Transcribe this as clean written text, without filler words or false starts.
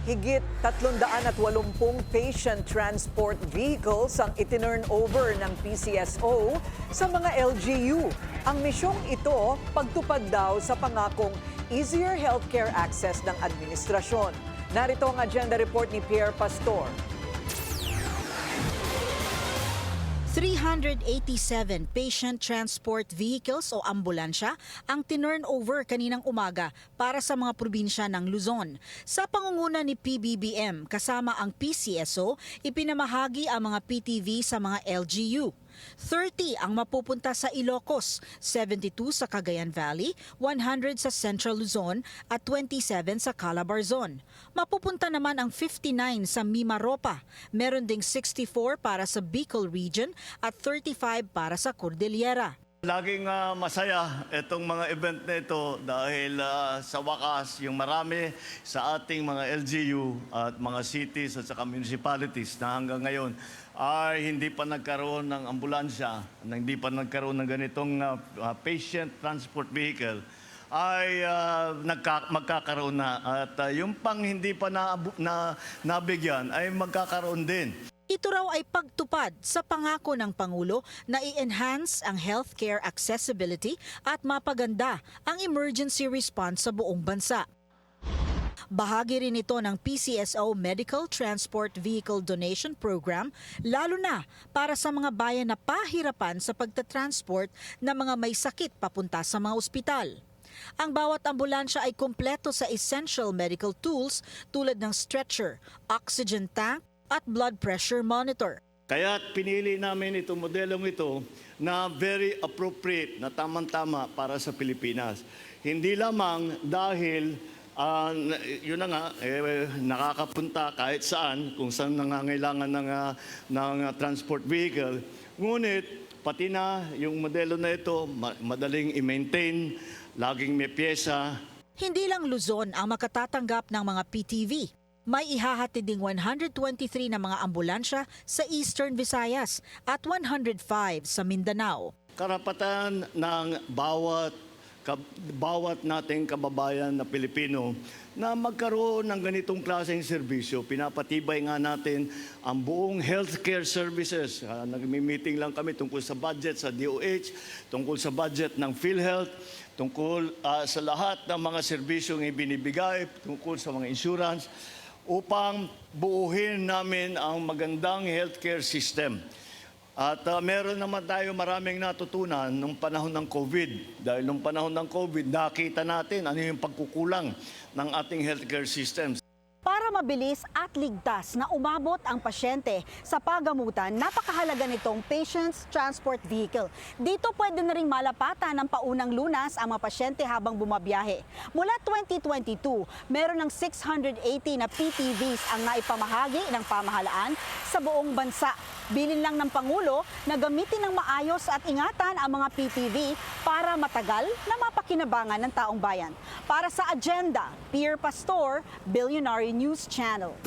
Higit 380 patient transport vehicles ang itinurn over ng PCSO sa mga LGU. Ang misyong ito, pagtupad daw sa pangakong easier healthcare access ng administrasyon. Narito ang agenda report ni Pierre Pastor. 387 patient transport vehicles o ambulansya ang tinurn over kaninang umaga para sa mga probinsya ng Luzon. Sa pangunguna ni PBBM kasama ang PCSO, ipinamahagi ang mga PTV sa mga LGU. 30 ang mapupunta sa Ilocos, 72 sa Cagayan Valley, 100 sa Central Luzon at 27 sa Calabarzon. Mapupunta naman ang 59 sa Mimaropa. Meron ding 64 para sa Bicol Region at 35 para sa Cordillera. Laging masaya itong mga event na ito dahil sa wakas yung marami sa ating mga LGU at mga cities at saka municipalities na hanggang ngayon ay hindi pa nagkaroon ng ambulansya, hindi pa nagkaroon ng ganitong patient transport vehicle ay magkakaroon na. At yung pang hindi pa nabigyan ay magkakaroon din. Ito raw ay pagtupad sa pangako ng Pangulo na i-enhance ang healthcare accessibility at mapaganda ang emergency response sa buong bansa. Bahagi rin ito ng PCSO Medical Transport Vehicle Donation Program, lalo na para sa mga bayan na pahirapan sa pagtatransport ng mga may sakit papunta sa mga ospital. Ang bawat ambulansya ay kumpleto sa essential medical tools tulad ng stretcher, oxygen tank, at blood pressure monitor. Kaya pinili namin itong modelong ito na very appropriate, na tamang-tama para sa Pilipinas. Hindi lamang dahil yun na nga, nakakapunta kahit saan, kung saan nangangailangan ng transport vehicle. Ngunit pati na yung modelo na ito, madaling i-maintain, laging may pyesa. Hindi lang Luzon ang makatatanggap ng mga PTV. May ihahatid ding 123 na mga ambulansya sa Eastern Visayas at 105 sa Mindanao. Karapatan ng bawat nating kababayan na Pilipino na magkaroon ng ganitong klaseng serbisyo. Pinapatibay nga natin ang buong healthcare services. Nagmi-meeting lang kami tungkol sa budget sa DOH, tungkol sa budget ng PhilHealth, tungkol sa lahat ng mga serbisyong ibinibigay, tungkol sa mga insurance, upang buuhin namin ang magandang healthcare system. At meron naman tayo maraming natutunan nung panahon ng COVID. Dahil nung panahon ng COVID, nakita natin ano yung pagkukulang ng ating healthcare system. Para mabilis at ligtas na umabot ang pasyente sa pagamutan, napakahalaga nitong Patients Transport Vehicle. Dito pwede na ring malapatan ng paunang lunas ang mga pasyente habang bumabiyahe. Mula 2022, meron ng 680 na PTVs ang naipamahagi ng pamahalaan sa buong bansa. Bilin lang ng Pangulo na gamitin ng maayos at ingatan ang mga PTV para matagal na mapakinabangan ng taong bayan. Para sa Agenda, Pierre Pastor, Billionaire News Channel.